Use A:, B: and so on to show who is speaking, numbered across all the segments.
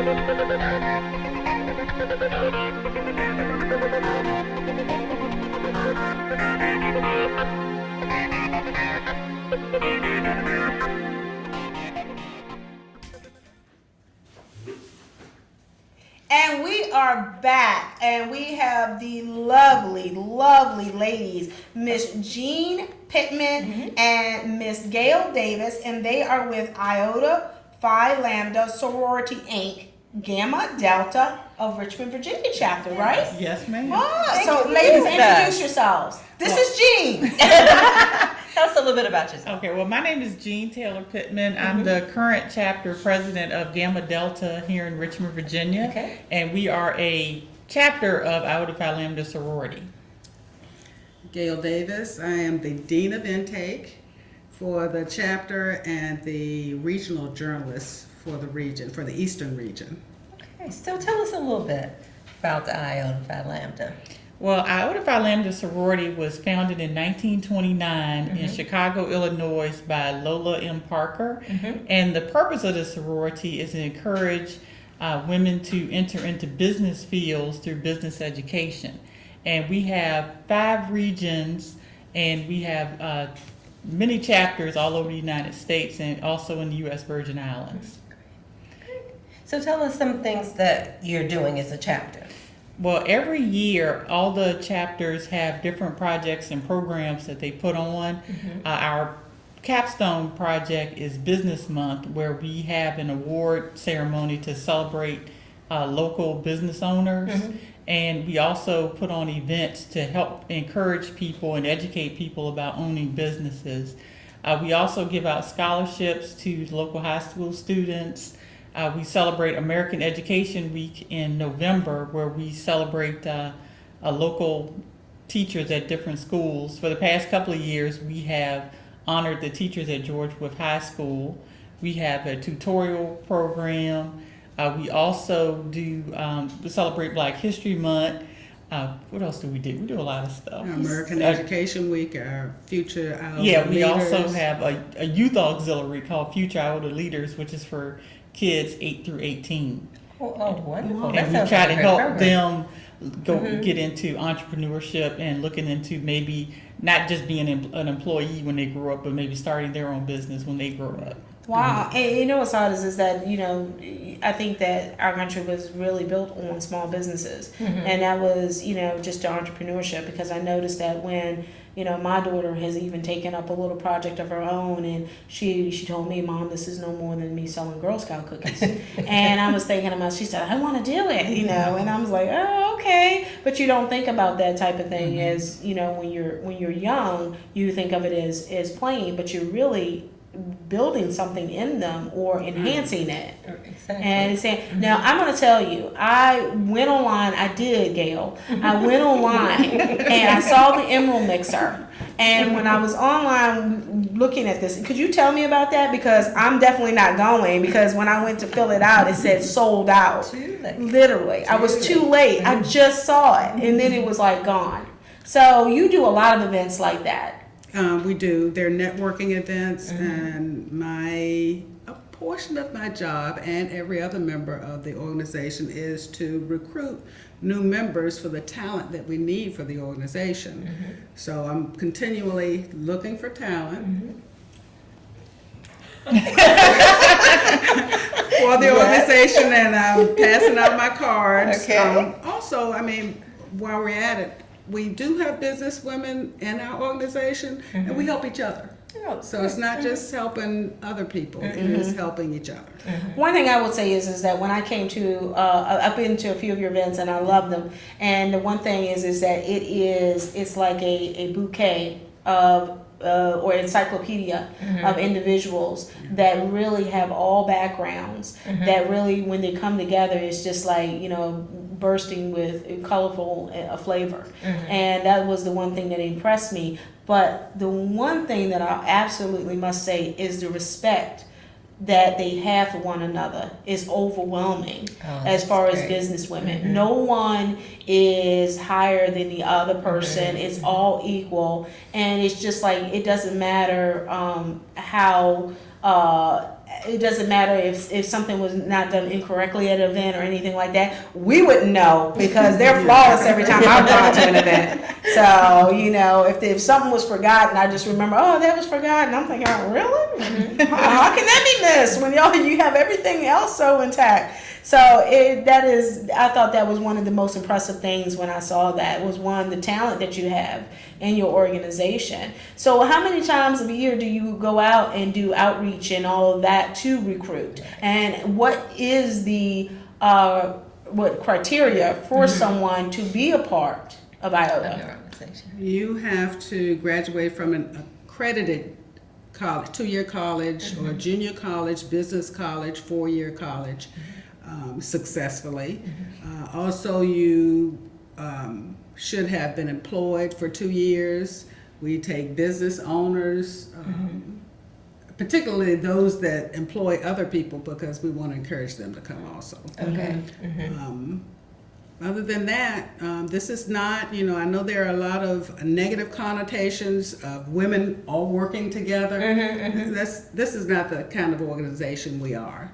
A: And we are back, and we have the lovely, lovely ladies, Miss Jean Pittman and Miss Gail Davis, and they are with Iota Phi Lambda Sorority, Inc., Gamma Delta of Richmond, Virginia chapter, right?
B: Yes, ma'am.
A: Oh, so ladies, introduce yourselves. This is Jean.
C: Tell us a little bit about yourself.
B: Okay, well, my name is Jean Taylor Pittman. I'm the current chapter president of Gamma Delta here in Richmond, Virginia.
C: Okay.
B: And we are a chapter of Iota Phi Lambda Sorority.
D: Gail Davis. I am the Dean of Intake for the chapter and the regional journalist for the region, for the Eastern region.
C: Okay, so tell us a little bit about the Iota Phi Lambda.
B: Well, Iota Phi Lambda Sorority was founded in 1929 in Chicago, Illinois by Lola M. Parker. And the purpose of the sorority is to encourage women to enter into business fields through business education. And we have 5 regions, and we have many chapters all over the United States and also in the U.S. Virgin Islands.
C: So tell us some things that you're doing as a chapter.
B: Well, every year, all the chapters have different projects and programs that they put on. Our capstone project is Business Month, where we have an award ceremony to celebrate local business owners. And we also put on events to help encourage people and educate people about owning businesses. We also give out scholarships to local high school students. We celebrate American Education Week in November, where we celebrate local teachers at different schools. For the past couple of years, we have honored the teachers at George Wythe High School. We have a tutorial program. We also do we celebrate Black History Month. What else do? We do a lot of stuff.
D: American Education Week, our Future Iota
B: Yeah, we
D: Leaders.
B: also have a youth auxiliary called Future Iota Leaders, which is for kids 8 through 18.
C: Oh, wonderful. That
B: And we
C: sounds
B: try
C: like
B: to
C: a great
B: help
C: program.
B: them get into entrepreneurship and looking into maybe not just being an employee when they grow up, but maybe starting their own business when they grow up.
A: Wow. And you know what's odd is that, you know, I think that our country was really built on small businesses. And that was, you know, just the entrepreneurship, because I noticed that when, you know, my daughter has even taken up a little project of her own, and she told me, Mom, this is no more than me selling Girl Scout cookies. And I was thinking about, she said, I want to do it, you know, and I was like, oh, okay. But you don't think about that type of thing as, you know, when you're young, you think of it as playing, but you're really building something in them or enhancing it.
C: Exactly.
A: And saying, now I'm going to tell you, I went online, I did, Gail. I went online and I saw the Emerald Mixer. And when I was online looking at this, could you tell me about that? Because I'm definitely not going, because when I went to fill it out, it said sold out.
C: Too late.
A: Literally. I was too late. I just saw it and then it was like gone. So you do a lot of events like that.
D: We do. They're networking events, and a portion of my job and every other member of the organization is to recruit new members for the talent that we need for the organization. So I'm continually looking for talent for the organization, and I'm passing out my cards.
C: Okay.
D: Also, I mean, while we're at it, we do have business women in our organization, and we help each other. So it's not just helping other people, it is helping each other.
A: One thing I would say is that when I came to, I've been to a few of your events and I love them. And the one thing is that it's like a bouquet of, or encyclopedia of individuals that really have all backgrounds, that really, when they come together, it's just like, you know, bursting with colorful flavor. And that was the one thing that impressed me. But the one thing that I absolutely must say is the respect that they have for one another is overwhelming as far as business women. No one is higher than the other person. It's all equal. And it's just like, it doesn't matter how it doesn't matter if something was not done incorrectly at an event or anything like that. We wouldn't know because they're flawless every time I've gone to an event. So, you know, if something was forgotten, I just remember, oh, that was forgotten. I'm thinking, oh, really? How can that be missed when you have everything else so intact? So I thought that was one of the most impressive things when I saw that, was one, the talent that you have in your organization. So how many times a year do you go out and do outreach and all of that to recruit? And what is the what criteria for someone to be a part of Iota?
D: You have to graduate from an accredited college, 2-year college or junior college, business college, 4-year college. Successfully. Also, you should have been employed for 2 years. We take business owners, particularly those that employ other people, because we want to encourage them to come also.
C: Okay.
D: Other than that, this is not, I know there are a lot of negative connotations of women all working together. This is not the kind of organization we are.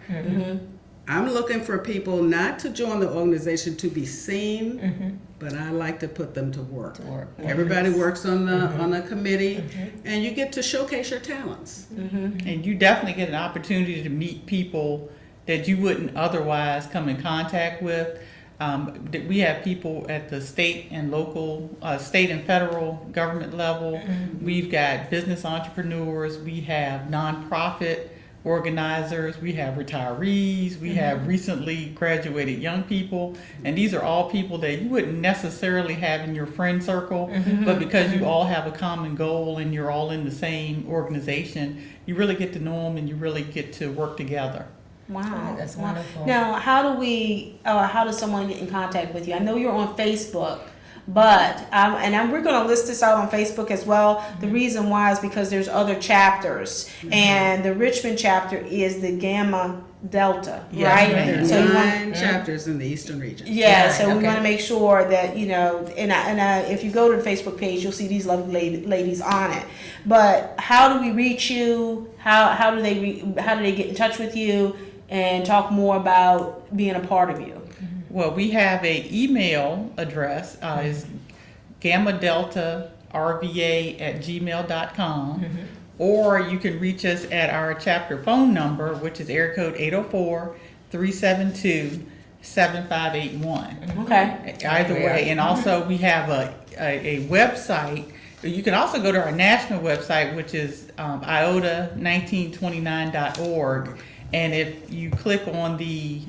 D: I'm looking for people not to join the organization to be seen, but I like to put them to work. Everybody works on a committee, and you get to showcase your talents.
B: And you definitely get an opportunity to meet people that you wouldn't otherwise come in contact with. We have people at the state and local, state and federal government level. We've got business entrepreneurs. We have nonprofit organizers, we have retirees, we have recently graduated young people, and these are all people that you wouldn't necessarily have in your friend circle, but because you all have a common goal and you're all in the same organization, you really get to know them and you really get to work together.
A: Wow,
C: that's wonderful.
A: Now, how does someone get in contact with you? I know you're on Facebook, but we're going to list this out on Facebook as well. The reason why is because there's other chapters, and the Richmond chapter is the Gamma Delta, right?
D: There are
A: So
D: 9 chapters in the Eastern region.
A: So we want to make sure that if you go to the Facebook page, you'll see these lovely ladies on it. But how do we reach you? How do they get in touch with you and talk more about being a part of you?
B: Well, we have an email address, is gammadeltarva@gmail.com, or you can reach us at our chapter phone number, which is area code 804-372-7581.
A: Okay.
B: Either way, and also we have a website. You can also go to our national website, which is iota1929.org, and if you click on the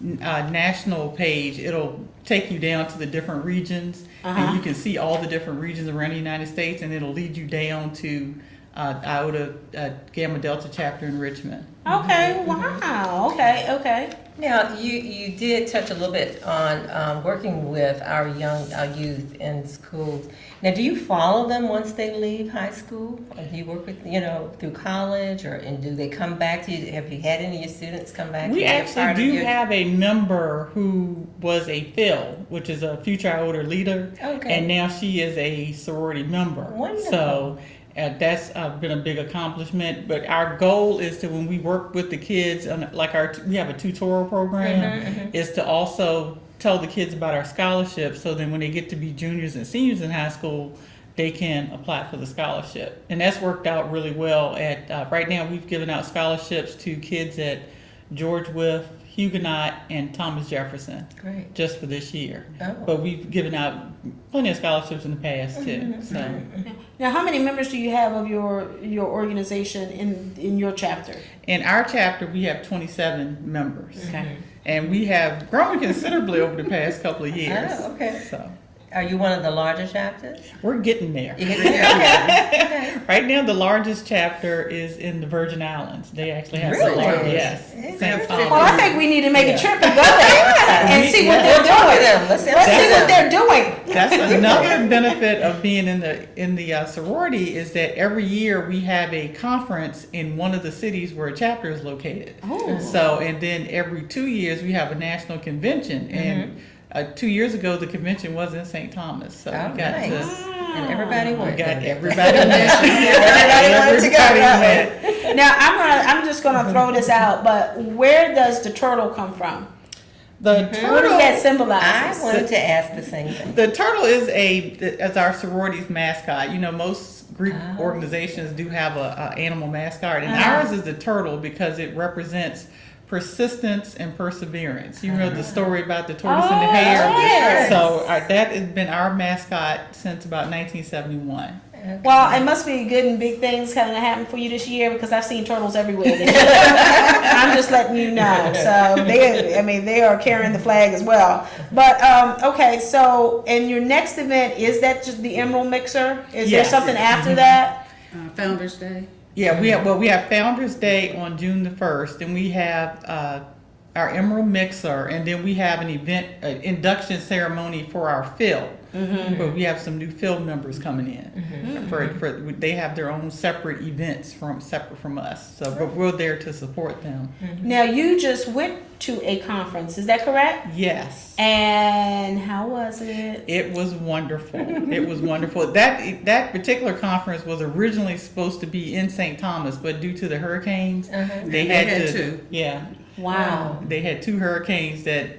B: national page, it'll take you down to the different regions, and you can see all the different regions around the United States, and it'll lead you down to Iota Gamma Delta chapter in Richmond.
A: Okay. Wow. Okay.
C: Now, you did touch a little bit on working with our youth in schools. Now, do you follow them once they leave high school? Or do you work with, through college, and do they come back to you? Have you had any of your students come back to you?
B: We actually do have a member who was a PHIL, which is a future Iota leader, and now she is a sorority member.
C: Wonderful.
B: So that's been a big accomplishment. But our goal is to, when we work with the kids, we have a tutorial program, is to also tell the kids about our scholarships, so then when they get to be juniors and seniors in high school, they can apply for the scholarship. And that's worked out really well. Right now, we've given out scholarships to kids at George Wythe, Huguenot, and Thomas Jefferson.
C: Great.
B: Just for this year.
C: Oh.
B: But we've given out plenty of scholarships in the past too.
A: Now, how many members do you have of your organization in your chapter?
B: In our chapter, we have 27 members.
A: Okay.
B: And we have grown considerably over the past couple of years.
C: Oh, okay.
B: So
C: Are you one of the larger chapters?
B: we're getting there.
C: You're getting there? Okay.
B: Right now, the largest chapter is in the Virgin Islands. They actually have
C: Really?
B: the largest. Yes.
C: Hey,
B: St.
C: very
A: Well, I
B: Thomas.
A: think we need to make a trip and go there and see what they're doing.
C: Let's
A: Let's see what they're doing.
B: That's another benefit of being in the sorority, is that every year we have a conference in one of the cities where a chapter is located.
A: Oh.
B: So, and then every 2 years we have a national convention, and 2 years ago the convention was in St. Thomas. So
C: Oh,
B: we got
C: nice. And everybody
B: we
C: went.
B: got
C: didn't they?
B: everybody went.
C: Everybody wanted to go.
B: Everybody went.
A: Now I'm just gonna throw this out, but where does the turtle come from?
B: The
A: What
B: turtle.
A: does that
C: I
A: symbolize?
C: wanted to ask the same thing.
B: The turtle is our sorority's mascot. You know, most Greek organizations do have a animal mascot, and ours is the turtle because it represents persistence and perseverance. You know the story about the tortoise and the hare.
A: yes.
B: So that has been our mascot since about 1971.
A: Well, it must be good and big things kind of happen for you this year because I've seen turtles everywhere. This year. I'm just letting you know. So they are carrying the flag as well. But okay, so and your next event, is that just the Emerald Mixer? Is there
B: Yes.
A: something after that?
D: Founders Day.
B: Yeah, we have Founders Day on June the 1st, and we have our Emerald Mixer, and then we have an event, induction ceremony for our field. But we have some new field members coming in. They have their own separate events separate from us. So, but we're there to support them.
A: Now you just went to a conference, is that correct?
B: Yes.
A: And how was it?
B: It was wonderful. It was wonderful. That particular conference was originally supposed to be in St. Thomas, but due to the hurricanes, they had to. Yeah.
A: Wow.
B: They had 2 hurricanes that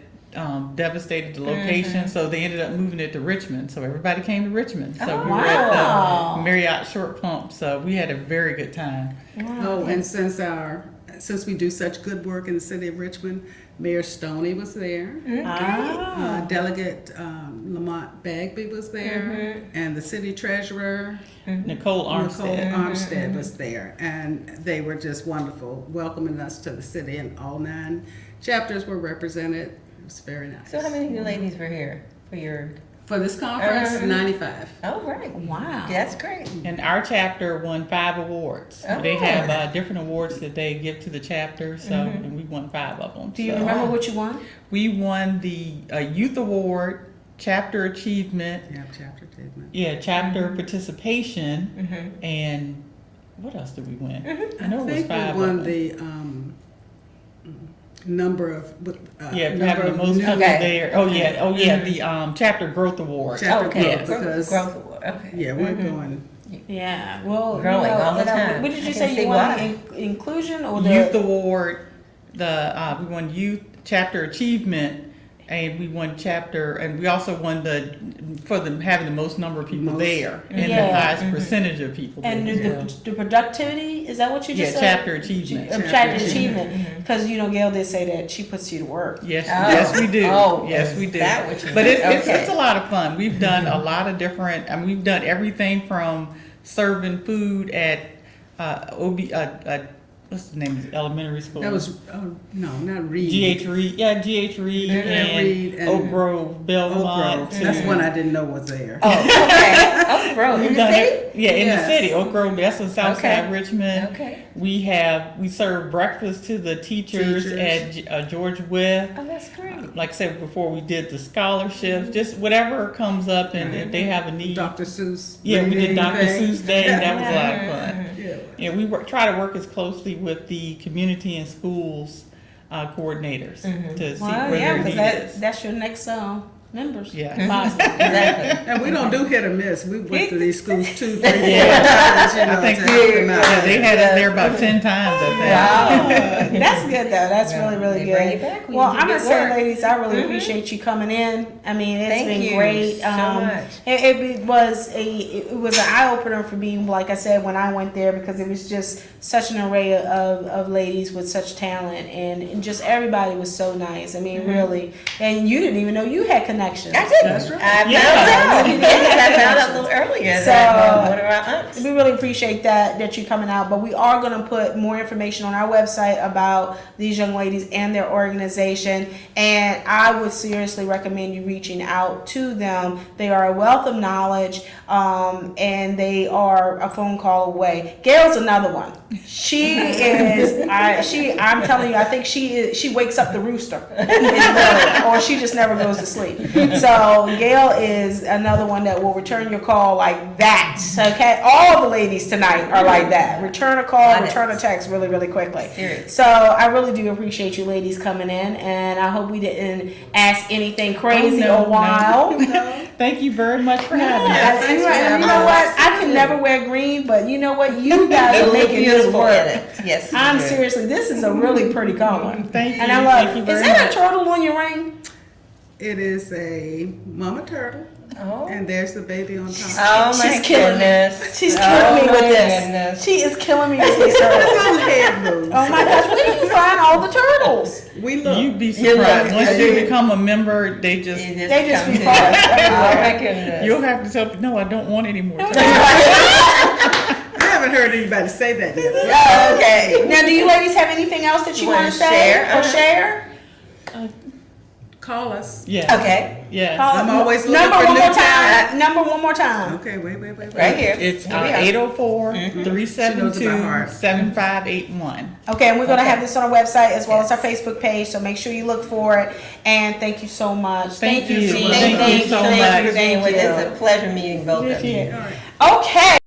B: devastated the location, so they ended up moving it to Richmond. So everybody came to Richmond. So we were at the Marriott Short Pump. So we had a very good time.
D: Oh, and since we do such good work in the city of Richmond, Mayor Stoney was there. Delegate Lamont Bagby was there, and the city treasurer
B: Nicole Armstead.
D: was there, and they were just wonderful, welcoming us to the city, and all 9 chapters were represented. It was very nice.
C: So how many of you ladies were here
D: For this conference? 95.
C: Oh, right.
A: Wow.
C: That's great.
B: And our chapter won 5 awards.
C: Oh.
B: They have different awards that they give to the chapter, so and we won 5 of them.
A: Do you remember what you won?
B: We won the Youth Award, Chapter Achievement,
D: Yeah, chapter achievement.
B: chapter participation, and what else did we win? I know
D: I
B: it was
D: think
B: 5
D: we won
B: of them.
D: the number of
B: Having
D: number
B: the
D: of
B: most
D: new-
B: people there. The chapter growth award.
D: Chapter
C: Okay.
D: growth, because
C: Growth award. Okay.
D: yeah, we're going.
A: Yeah. Well,
C: Growing all the time.
A: What did you
C: I
A: say
C: can
A: you
C: see
A: won?
C: why.
A: The inclusion or the
B: Youth Award. We won Youth Chapter Achievement, and we won chapter, and we also won having the most number of people there and the highest percentage of people
A: and
B: there.
A: the productivity? Is that what you just said?
B: Chapter Achievement.
A: Chapter achievement. Because Gail did say that she puts you to work.
B: Yes,
C: Oh.
B: yes we do.
C: Oh,
B: yes we do.
C: is that what you
B: But
C: mean?
B: it's
C: Okay.
B: a lot of fun. We've done a lot of different. We've done everything from serving food at what's the name of the elementary school?
D: That was no, not Reed.
B: G.H. Reed. Yeah, G.H. Reed
D: Reed
B: and
D: and
B: Oak Grove, Belmont.
D: Oak Grove. That's one I didn't know was there.
C: Oh, okay. Oh, bro, in
B: We've
C: the
B: done
C: city?
B: it- Yeah, in
D: Yes.
B: the city. Oak Grove, that's in Southside
C: Okay.
B: Richmond.
C: Okay.
B: We serve breakfast to the teachers. At George Wythe.
C: Oh, that's great.
B: Like I said before, we did the scholarships, just whatever comes up, and if they have a need.
D: Dr. Seuss.
B: Yeah, we did
D: reading
B: Dr.
D: thing.
B: Seuss Day. That was a lot of fun.
D: Yeah.
B: Yeah, we try to work as closely with the community and schools coordinators to see
A: Well,
B: where
A: yeah,
B: their
A: because
B: need is.
A: that's your next members.
B: Yeah.
A: Possibly.
C: Exactly.
D: And we don't do hit or miss. We went to these schools 2, 3, 4
B: Yeah.
D: times.
B: I think
D: to help them out.
B: yeah, they had us there about 10 times, I think.
A: Wow. That's good though. That's really, really
C: They
A: good.
C: bring it back when
A: Well,
C: you do
A: I'm gonna
C: good
A: say,
C: work.
A: ladies, I really appreciate you coming in. I mean, it's
C: Thank
A: been
C: you
A: great.
C: so much.
A: It was an eye opener for me, like I said, when I went there, because it was just such an array of ladies with such talent, and just everybody was so nice. I mean, really, and you didn't even know you had connections.
C: I didn't.
D: That's right.
C: I
B: Yeah.
C: found out. I found out a little earlier
A: So,
C: that one of our aunts.
A: We really appreciate that you coming out, but we are going to put more information on our website about these young ladies and their organization, and I would seriously recommend you reaching out to them. They are a wealth of knowledge, and they are a phone call away. Gail's another one. She is, I'm telling you, I think she wakes up the rooster, or she just never goes to sleep. So Gail is another one that will return your call like that. Okay, all the ladies tonight are like that. Return a call, return a text really, really quickly.
C: Serious.
A: So I really do appreciate you ladies coming in, and I hope we didn't ask anything crazy or wild.
B: Thank you very much for having us.
A: Yeah, and you know what? I can never wear green, but you know what? You guys
C: They
A: are
C: look
A: making this
C: beautiful in
A: work.
C: it. Yes. you
A: I'm
C: do.
A: seriously, this is a really pretty color.
B: Thank you.
A: And I love
B: Thank you
A: it.
B: very
A: Is that
B: much.
A: a turtle on your ring?
D: It is a mama turtle,
C: Oh.
D: and there's the baby on top.
C: Oh my
A: She's killing me.
C: goodness.
A: She's killing me
C: Oh
A: with
C: my
A: this.
C: goodness.
A: She is killing me with these turtles.
D: Some head moves.
A: Oh my gosh, where do you find all the turtles?
D: We look.
B: You'd be
C: You
B: surprised.
C: look-
B: Once you become a member, they just,
A: They just be
C: come
A: falling
C: to-
A: everywhere.
C: Oh my goodness.
B: you'll have to tell people, no, I don't want any more.
D: I haven't heard anybody say that yet.
A: Oh, okay. Now, do you ladies have anything else that you
C: Wanna
A: want to say
C: share?
A: or share?
D: Call us.
B: Yeah.
C: Okay.
B: Yeah.
D: I'm always looking
A: Number
D: for
A: one
D: new
A: more
D: talent.
A: time. Number one more time.
D: Okay, wait.
C: Right here.
B: It's
C: Here we are.
B: 804-372-7581.
A: Okay, and we're going to have this on our website as well as our Facebook page, so make sure you look for it. And thank you so much.
B: Thank you.
A: Jean.
B: Thank you so much.
C: Thank you. It's a pleasure meeting both of you.
B: Yeah.
D: All right.
A: Okay.